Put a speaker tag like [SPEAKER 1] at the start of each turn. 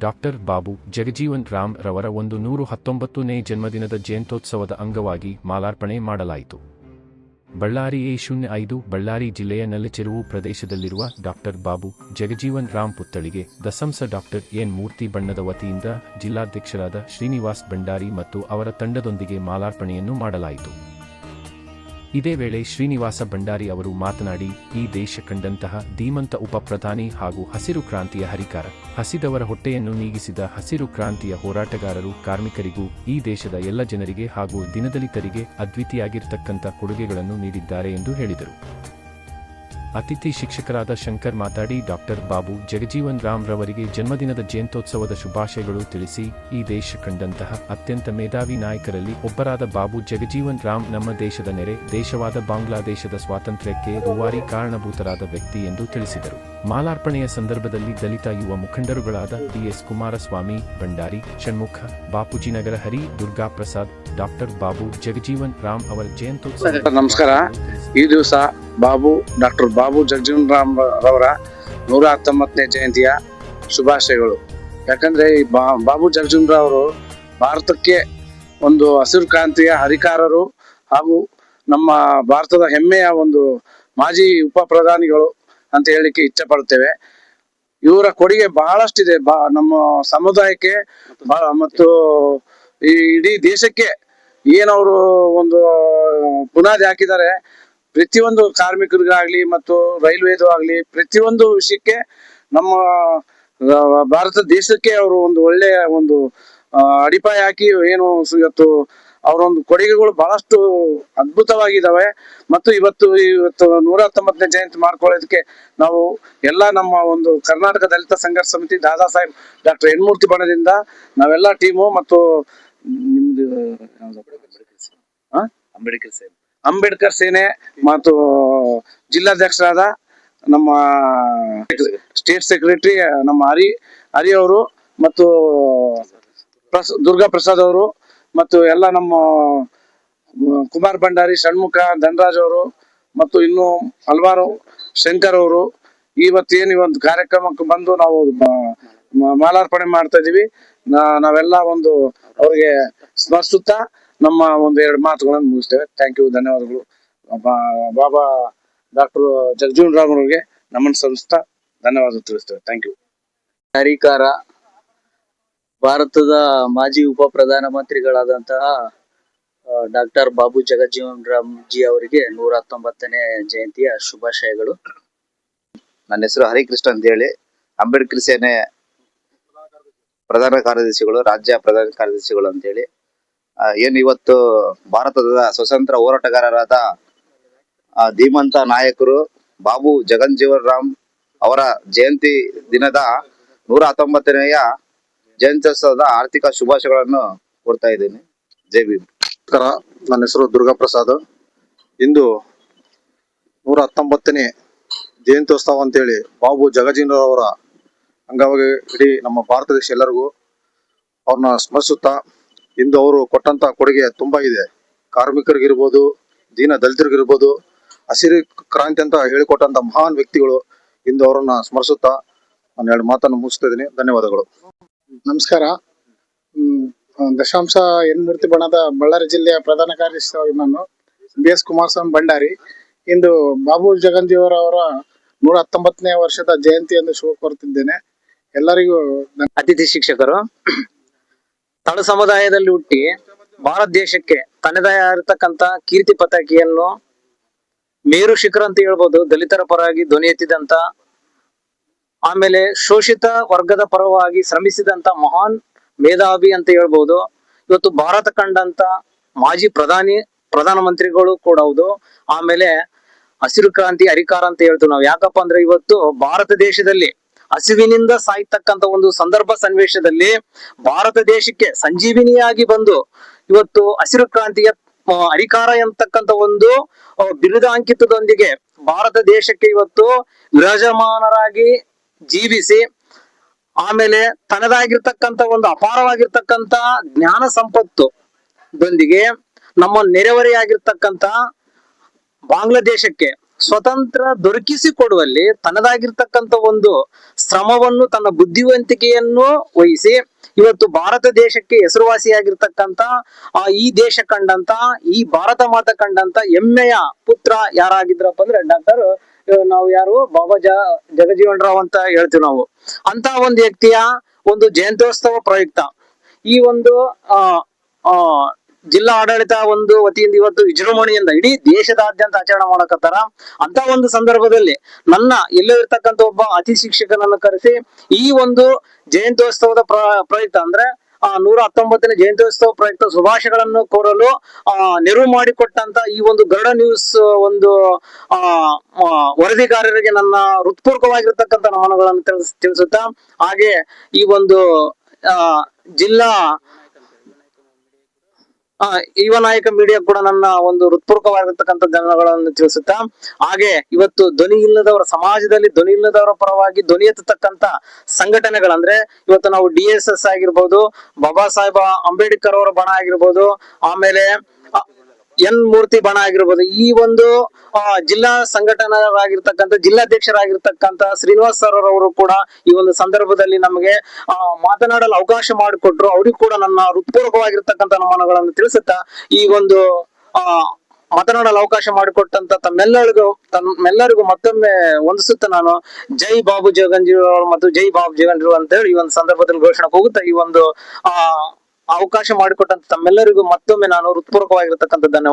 [SPEAKER 1] Doctor Babu Jagjivan Ram ರವರ 119ನೇ ಜನ್ಮದಿನದ ಜಯಂತ್ಯೋತ್ಸವದ ಅಂಗವಾಗಿ ಮಾಲಾರ್ಪಣೆ ಮಾಡಲಾಯಿತು. ಬಳ್ಳಾರಿ A05 ಬಳ್ಳಾರಿ ಜಿಲ್ಲೆಯ ನಲ್ಲಚೆರುವು ಪ್ರದೇಶದಲ್ಲಿರುವ ಡಾಕ್ಟರ್ ಬಾಬು ಜಗಜೀವನ್ ರಾಮ್ ಪುತ್ಥಳಿಗೆ ದಸಂಸ ಡಾಕ್ಟರ್ ಎನ್ ಮೂರ್ತಿ ಬಣ್ಣದ ವತಿಯಿಂದ ಜಿಲ್ಲಾಧ್ಯಕ್ಷರಾದ ಶ್ರೀನಿವಾಸ್ ಭಂಡಾರಿ ಮತ್ತು ಅವರ ತಂಡದೊಂದಿಗೆ ಮಾಲಾರ್ಪಣೆಯನ್ನು ಮಾಡಲಾಯಿತು. ಇದೇ ವೇಳೆ ಶ್ರೀನಿವಾಸ ಭಂಡಾರಿ ಅವರು ಮಾತನಾಡಿ, ಈ ದೇಶ ಕಂಡಂತಹ ಧೀಮಂತ ಉಪ ಪ್ರಧಾನಿ ಹಾಗೂ ಹಸಿರು ಕ್ರಾಂತಿಯ ಹರಿಕಾರ, ಹಸಿದವರ ಹೊಟ್ಟೆಯನ್ನು ನೀಗಿಸಿದ ಹಸಿರು ಕ್ರಾಂತಿಯ ಹೋರಾಟಗಾರರು, ಕಾರ್ಮಿಕರಿಗೂ ಈ ದೇಶದ ಎಲ್ಲ ಜನರಿಗೆ ಹಾಗೂ ದೀನದಲಿತರಿಗೆ ಅದ್ವಿತೀಯಾಗಿರ್ತಕ್ಕಂಥ ಕೊಡುಗೆಗಳನ್ನು ನೀಡಿದ್ದಾರೆ ಎಂದು ಹೇಳಿದರು. ಅತಿಥಿ ಶಿಕ್ಷಕರಾದ ಶಂಕರ್ ಮಾತಾಡಿ, ಡಾಕ್ಟರ್ ಬಾಬು ಜಗಜೀವನ್ ರಾಮ್ ರವರಿಗೆ ಜನ್ಮದಿನದ ಜಯಂತ್ಯೋತ್ಸವದ ಶುಭಾಶಯಗಳು ತಿಳಿಸಿ, ಈ ದೇಶ ಕಂಡಂತಹ ಅತ್ಯಂತ ಮೇಧಾವಿ ನಾಯಕರಲ್ಲಿ ಒಬ್ಬರಾದ ಬಾಬು ಜಗಜೀವನ್ ರಾಮ್ ನಮ್ಮ ದೇಶದ ನೆರೆ ದೇಶವಾದ ಬಾಂಗ್ಲಾದೇಶದ ಸ್ವಾತಂತ್ರ್ಯಕ್ಕೆ ರೂವಾರಿ ಕಾರಣಭೂತರಾದ ವ್ಯಕ್ತಿ ಎಂದು ತಿಳಿಸಿದರು. ಮಾಲಾರ್ಪಣೆಯ ಸಂದರ್ಭದಲ್ಲಿ ದಲಿತ ಯುವ ಮುಖಂಡರುಗಳಾದ DS ಕುಮಾರಸ್ವಾಮಿ, ಭಂಡಾರಿ, ಷಣ್ಮುಖ, ಬಾಪೂಜಿನಗರ ಹರಿ, ದುರ್ಗಾ ಪ್ರಸಾದ್, ಡಾಕ್ಟರ್ ಬಾಬು ಜಗಜೀವನ್ ರಾಮ್ ಅವರ ಜಯಂತ್ಯೋತ್ಸವ.
[SPEAKER 2] ನಮಸ್ಕಾರ. ಈ ದಿವಸ ಡಾಕ್ಟರ್ ಬಾಬು ಜಗಜೀವನ್ ರಾಮ್ ರವರ 119ನೇ ಜಯಂತಿಯ ಶುಭಾಶಯಗಳು. ಯಾಕಂದ್ರೆ ಈ ಬಾಬು ಜಗಜೀವನ್ ರಾವ್ ಅವರು ಭಾರತಕ್ಕೆ ಒಂದು ಹಸಿರು ಕ್ರಾಂತಿಯ ಹರಿಕಾರರು ಹಾಗೂ ನಮ್ಮ ಭಾರತದ ಹೆಮ್ಮೆಯ ಒಂದು ಮಾಜಿ ಉಪ ಪ್ರಧಾನಿಗಳು ಅಂತ ಹೇಳಿಕ್ಕೆ ಇಚ್ಛೆ ಪಡುತ್ತೇವೆ. ಇವರ ಕೊಡುಗೆ ಬಹಳಷ್ಟಿದೆ ನಮ್ಮ ಸಮುದಾಯಕ್ಕೆ ಮತ್ತು ಈ ಇಡೀ ದೇಶಕ್ಕೆ ಏನವರು ಒಂದು ಬುನಾದಿ ಹಾಕಿದ್ದಾರೆ. ಪ್ರತಿಯೊಂದು ಕಾರ್ಮಿಕರಿಗಾಗ್ಲಿ ಮತ್ತು ರೈಲ್ವೇದು ಆಗ್ಲಿ ಪ್ರತಿಯೊಂದು ವಿಷಯಕ್ಕೆ ನಮ್ಮ ಭಾರತ ದೇಶಕ್ಕೆ ಅವರು ಒಂದು ಒಳ್ಳೆಯ ಒಂದು ಅಡಿಪಾಯ ಹಾಕಿ ಏನು ಇವತ್ತು ಅವರೊಂದು ಕೊಡುಗೆಗಳು ಬಹಳಷ್ಟು ಅದ್ಭುತವಾಗಿದ್ದಾವೆ. ಮತ್ತು ಇವತ್ತು 119ನೇ ಜಯಂತಿ ಮಾಡ್ಕೊಳ್ಳೋದಕ್ಕೆ ನಾವು ಎಲ್ಲ ನಮ್ಮ ಒಂದು ಕರ್ನಾಟಕ ದಲಿತ ಸಂಘರ್ಷ ಸಮಿತಿ ದಾದಾ ಸಾಹೇಬ್ ಡಾಕ್ಟರ್ ಎನ್ ಮೂರ್ತಿ ಬಣದಿಂದ ನಾವೆಲ್ಲ ಟೀಮು ಮತ್ತು ನಿಮ್ದು ಅಂಬೇಡ್ಕರ್ ಸೇನೆ ಮತ್ತು ಜಿಲ್ಲಾಧ್ಯಕ್ಷರಾದ ನಮ್ಮ ಸ್ಟೇಟ್ ಸೆಕ್ರೆಟರಿ ನಮ್ಮ ಹರಿ ಅವರು ಮತ್ತು ದುರ್ಗಾ ಪ್ರಸಾದ್ ಅವರು ಮತ್ತು ಎಲ್ಲ ನಮ್ಮ ಕುಮಾರ್ ಭಂಡಾರಿ, ಷಣ್ಮುಖ, ಧನರಾಜ್ ಅವರು ಮತ್ತು ಇನ್ನು ಹಲವಾರು ಶಂಕರ್ ಅವರು ಇವತ್ತೇನು ಈ ಒಂದು ಕಾರ್ಯಕ್ರಮಕ್ಕೆ ಬಂದು ನಾವು ಮಾಲಾರ್ಪಣೆ ಮಾಡ್ತಾ ಇದೀವಿ. ನಾವೆಲ್ಲ ಒಂದು ಅವ್ರಿಗೆ ಸ್ಮರಿಸುತ್ತಾ ನಮ್ಮ ಒಂದು 2 ಮಾತುಗಳನ್ನು ಮುಗಿಸ್ತೇವೆ. ಥ್ಯಾಂಕ್ ಯು, ಧನ್ಯವಾದಗಳು. ಬಾಬಾ ಡಾಕ್ಟರ್ ಜಗಜೀವನ್ ರಾಮ್ ಅವರಿಗೆ ನಮನ ಸಲ್ಲಿಸ್ತಾ ಧನ್ಯವಾದ ತಿಳಿಸ್ತೇವೆ. Thank you.
[SPEAKER 3] ಹರಿಕಾರ, ಭಾರತದ ಮಾಜಿ ಉಪ ಪ್ರಧಾನ ಮಂತ್ರಿಗಳಾದಂತಹ ಡಾಕ್ಟರ್ ಬಾಬು ಜಗಜೀವನ್ ರಾಮ್ ಜಿ ಅವರಿಗೆ 119ನೇ ಜಯಂತಿಯ ಶುಭಾಶಯಗಳು.
[SPEAKER 4] ನನ್ನ ಹೆಸರು ಹರಿಕೃಷ್ಣ ಅಂತ ಹೇಳಿ, ಅಂಬೇಡ್ಕರ್ ಸೇನೆ ಪ್ರಧಾನ ಕಾರ್ಯದರ್ಶಿಗಳು, ರಾಜ್ಯ ಪ್ರಧಾನ ಕಾರ್ಯದರ್ಶಿಗಳು ಅಂತೇಳಿ. ಏನು ಇವತ್ತು ಭಾರತದ ಸ್ವತಂತ್ರ ಹೋರಾಟಗಾರರಾದ ಧೀಮಂತ ನಾಯಕರು ಬಾಬು ಜಗಜೀವನ್ ರಾಮ್ ಅವರ ಜಯಂತಿ ದಿನದ 119ನೆಯ ಜಯಂತ್ಯೋತ್ಸವದ ಆರ್ಥಿಕ ಶುಭಾಶಯಗಳನ್ನು ಕೊಡ್ತಾ ಇದ್ದೀನಿ. ಜೈ ಭೀಮ್.
[SPEAKER 2] ನಮಸ್ಕಾರ, ನನ್ನ ಹೆಸರು ದುರ್ಗಾ ಪ್ರಸಾದ್. ಇಂದು 119ನೇ ಜಯಂತ್ಯೋತ್ಸವ ಅಂತೇಳಿ ಬಾಬು ಜಗಜೀವನ್ ರಾವ್ ಅವರ ಅಂಗವಾಗಿ ಇಡೀ ನಮ್ಮ ಭಾರತ ದೇಶ ಎಲ್ಲರಿಗೂ ಅವ್ರನ್ನ ಸ್ಮರಿಸುತ್ತಾ, ಇಂದು ಅವರು ಕೊಟ್ಟಂತ ಕೊಡುಗೆ ತುಂಬಾ ಇದೆ. ಕಾರ್ಮಿಕರಿಗಿರ್ಬೋದು, ದೀನ ದಲಿತರಿಗಿರ್ಬೋದು, ಹಸಿರು ಕ್ರಾಂತಿ ಅಂತ ಹೇಳಿಕೊಟ್ಟಂತ ಮಹಾನ್ ವ್ಯಕ್ತಿಗಳು. ಇಂದು ಅವರನ್ನ ಸ್ಮರಿಸುತ್ತಾ ನಾನು 2 ಮಾತನ್ನು ಮುಗಿಸ್ತಾ ಇದ್ದೀನಿ. ಧನ್ಯವಾದಗಳು.
[SPEAKER 5] ನಮಸ್ಕಾರ. ದಶಾಂಶ ಎನ್ ಮೂರ್ತಿ ಬಣದ ಬಳ್ಳಾರಿ ಜಿಲ್ಲೆಯ ಪ್ರಧಾನ ಕಾರ್ಯದರ್ಶಿ ನಾನು BS ಕುಮಾರಸ್ವಾಮಿ ಭಂಡಾರಿ. ಇಂದು ಬಾಬು ಜಗಜೀವನ್ ಅವರ 119ನೇ ವರ್ಷದ ಜಯಂತಿ ಎಂದು ಶುಭ ಕೋರುತ್ತಿದ್ದೇನೆ. ಎಲ್ಲರಿಗೂ
[SPEAKER 3] ಅತಿಥಿ ಶಿಕ್ಷಕರು, ತಳ ಸಮುದಾಯದಲ್ಲಿ ಹುಟ್ಟಿ ಭಾರತ ದೇಶಕ್ಕೆ ತನ್ನದೇ ಆಗಿರತಕ್ಕಂತ ಕೀರ್ತಿ ಪತಾಕಿಯನ್ನು ಮೇರು ಶಿಖರ ಅಂತ ಹೇಳ್ಬೋದು, ದಲಿತರ ಪರವಾಗಿ ಧ್ವನಿ ಎತ್ತಿದಂತ, ಆಮೇಲೆ ಶೋಷಿತ ವರ್ಗದ ಪರವಾಗಿ ಶ್ರಮಿಸಿದಂತ ಮಹಾನ್ ಮೇಧಾವಿ ಅಂತ ಹೇಳ್ಬೋದು. ಇವತ್ತು ಭಾರತ ಕಂಡಂತ ಮಾಜಿ ಪ್ರಧಾನ ಮಂತ್ರಿಗಳು ಕೂಡ ಹೌದು. ಆಮೇಲೆ ಹಸಿರು ಕ್ರಾಂತಿ ಹರಿಕಾರ ಅಂತ ಹೇಳ್ತೀವಿ ನಾವು. ಯಾಕಪ್ಪ ಅಂದ್ರೆ ಇವತ್ತು ಭಾರತ ದೇಶದಲ್ಲಿ ಹಸಿವಿನಿಂದ ಸಾಯ್ತಕ್ಕಂತ ಒಂದು ಸಂದರ್ಭ ಸನ್ನಿವೇಶದಲ್ಲಿ ಭಾರತ ದೇಶಕ್ಕೆ ಸಂಜೀವಿನಿಯಾಗಿ ಬಂದು ಇವತ್ತು ಹಸಿರು ಕ್ರಾಂತಿಯ ಹರಿಕಾರ ಎಂತಕ್ಕಂತ ಒಂದು ಬಿರುದಾಂಕಿತದೊಂದಿಗೆ ಭಾರತ ದೇಶಕ್ಕೆ ಇವತ್ತು ವಿರಾಜಮಾನರಾಗಿ ಜೀವಿಸಿ, ಆಮೇಲೆ ತನ್ನದಾಗಿರ್ತಕ್ಕಂತ ಒಂದು ಅಪಾರವಾಗಿರ್ತಕ್ಕಂತ ಜ್ಞಾನ ಸಂಪತ್ತು ದೊಂದಿಗೆ ನಮ್ಮ ನೆರೆಹೊರೆಯಾಗಿರ್ತಕ್ಕಂತ ಬಾಂಗ್ಲಾದೇಶಕ್ಕೆ ಸ್ವತಂತ್ರ ದೊರಕಿಸಿಕೊಡುವಲ್ಲಿ ತನ್ನದಾಗಿರ್ತಕ್ಕಂಥ ಒಂದು ಶ್ರಮವನ್ನು, ತನ್ನ ಬುದ್ಧಿವಂತಿಕೆಯನ್ನು ವಹಿಸಿ ಇವತ್ತು ಭಾರತ ದೇಶಕ್ಕೆ ಹೆಸರುವಾಸಿಯಾಗಿರ್ತಕ್ಕಂಥ ಈ ದೇಶ ಕಂಡಂತ, ಈ ಭಾರತ ಮಾತಾ ಕಂಡಂತ ಹೆಮ್ಮೆಯ ಪುತ್ರ ಯಾರಾಗಿದ್ರಪ್ಪ ಅಂದ್ರೆ ನಾವು ಯಾರು ಬಾಬಾ ಜಗಜೀವನ್ ರಾವ್ ಅಂತ ಹೇಳ್ತೀವಿ ನಾವು. ಅಂತ ಒಂದು ವ್ಯಕ್ತಿಯ ಒಂದು ಜಯಂತ್ಯೋತ್ಸವ ಪ್ರಯುಕ್ತ ಈ ಒಂದು ಜಿಲ್ಲಾ ಆಡಳಿತ ಒಂದು ವತಿಯಿಂದ ಇವತ್ತು ವಿಜೃಂಭಣೆಯಿಂದ ಇಡೀ ದೇಶದಾದ್ಯಂತ ಆಚರಣೆ ಮಾಡಕತ್ತಾರ. ಅಂತ ಒಂದು ಸಂದರ್ಭದಲ್ಲಿ ನನ್ನ ಎಲ್ಲೋ ಇರ್ತಕ್ಕಂಥ ಒಬ್ಬ ಅತಿ ಶಿಕ್ಷಕನನ್ನು ಕರೆಸಿ ಈ ಒಂದು ಜಯಂತ್ಯೋತ್ಸವದ ಪ್ರಯುಕ್ತ ಅಂದ್ರೆ 119ನೇ ಜಯಂತ್ಯೋತ್ಸವ ಪ್ರಯುಕ್ತ ಶುಭಾಶಯಗಳನ್ನು ಕೋರಲು ನೆರವು ಮಾಡಿಕೊಟ್ಟಂತ ಈ ಒಂದು ಗರುಡ ನ್ಯೂಸ್ ಒಂದು ವರದಿಗಾರರಿಗೆ ನನ್ನ ಹೃತ್ಪೂರ್ವಕವಾಗಿರ್ತಕ್ಕಂಥ ನಮನಗಳನ್ನು ತಿಳಿಸುತ್ತಾ, ಹಾಗೆ ಈ ಒಂದು ಜಿಲ್ಲಾ ಯುವ ನಾಯಕ ಮೀಡಿಯಾ ಕೂಡ ನನ್ನ ಒಂದು ಹೃತ್ಪೂರ್ವಕವಾಗಿರ್ತಕ್ಕಂಥ ಧನ್ಯವಾದಗಳನ್ನು ತಿಳಿಸುತ್ತಾ, ಹಾಗೆ ಇವತ್ತು ಧ್ವನಿ ಇಲ್ಲದವರ ಸಮಾಜದಲ್ಲಿ ಧ್ವನಿ ಇಲ್ಲದವರ ಪರವಾಗಿ ಧ್ವನಿ ಎತ್ತತಕ್ಕಂತ ಸಂಘಟನೆಗಳಂದ್ರೆ ಇವತ್ತು ನಾವು DSS ಆಗಿರ್ಬೋದು, ಬಾಬಾ ಸಾಹೇಬ ಅಂಬೇಡ್ಕರ್ ಅವರ ಬಣ ಆಗಿರ್ಬೋದು, ಆಮೇಲೆ ಎನ್ ಮೂರ್ತಿ ಬಣ ಆಗಿರ್ಬೋದು, ಈ ಒಂದು ಜಿಲ್ಲಾ ಸಂಘಟನರಾಗಿರ್ತಕ್ಕಂಥ ಜಿಲ್ಲಾಧ್ಯಕ್ಷರಾಗಿರ್ತಕ್ಕಂಥ ಶ್ರೀನಿವಾಸ್ ಸರ್ ಅವರು ಕೂಡ ಈ ಒಂದು ಸಂದರ್ಭದಲ್ಲಿ ನಮಗೆ ಮಾತನಾಡಲು ಅವಕಾಶ ಮಾಡಿಕೊಟ್ರು. ಅವ್ರಿಗೂ ಕೂಡ ನನ್ನ ಹೃತ್ಪೂರ್ವಕವಾಗಿರ್ತಕ್ಕಂಥ ನಮನಗಳನ್ನು ತಿಳಿಸುತ್ತಾ, ಈ ಒಂದು ಮಾತನಾಡಲು ಅವಕಾಶ ಮಾಡಿಕೊಟ್ಟಂತ ತಮ್ಮೆಲ್ಲರಿಗೂ ಮತ್ತೊಮ್ಮೆ ವಂದಿಸುತ್ತಾ ನಾನು ಜೈ ಬಾಬು ಜಗಂಜೀವ ಮತ್ತು ಜೈ ಬಾಬು ಜಗಂಜೀವ ಅಂತ ಹೇಳಿ ಈ ಒಂದು ಸಂದರ್ಭದಲ್ಲಿ ಘೋಷಣೆ ಹೋಗುತ್ತಾ, ಈ ಒಂದು ಅವಕಾಶ ಮಾಡಿಕೊಟ್ಟಂತ ತಮ್ಮೆಲ್ಲರಿಗೂ ಮತ್ತೊಮ್ಮೆ ನಾನು ಹೃತ್ಪೂರ್ವಕವಾಗಿರ್ತಕ್ಕಂಥ ಧನ್ಯವಾದ.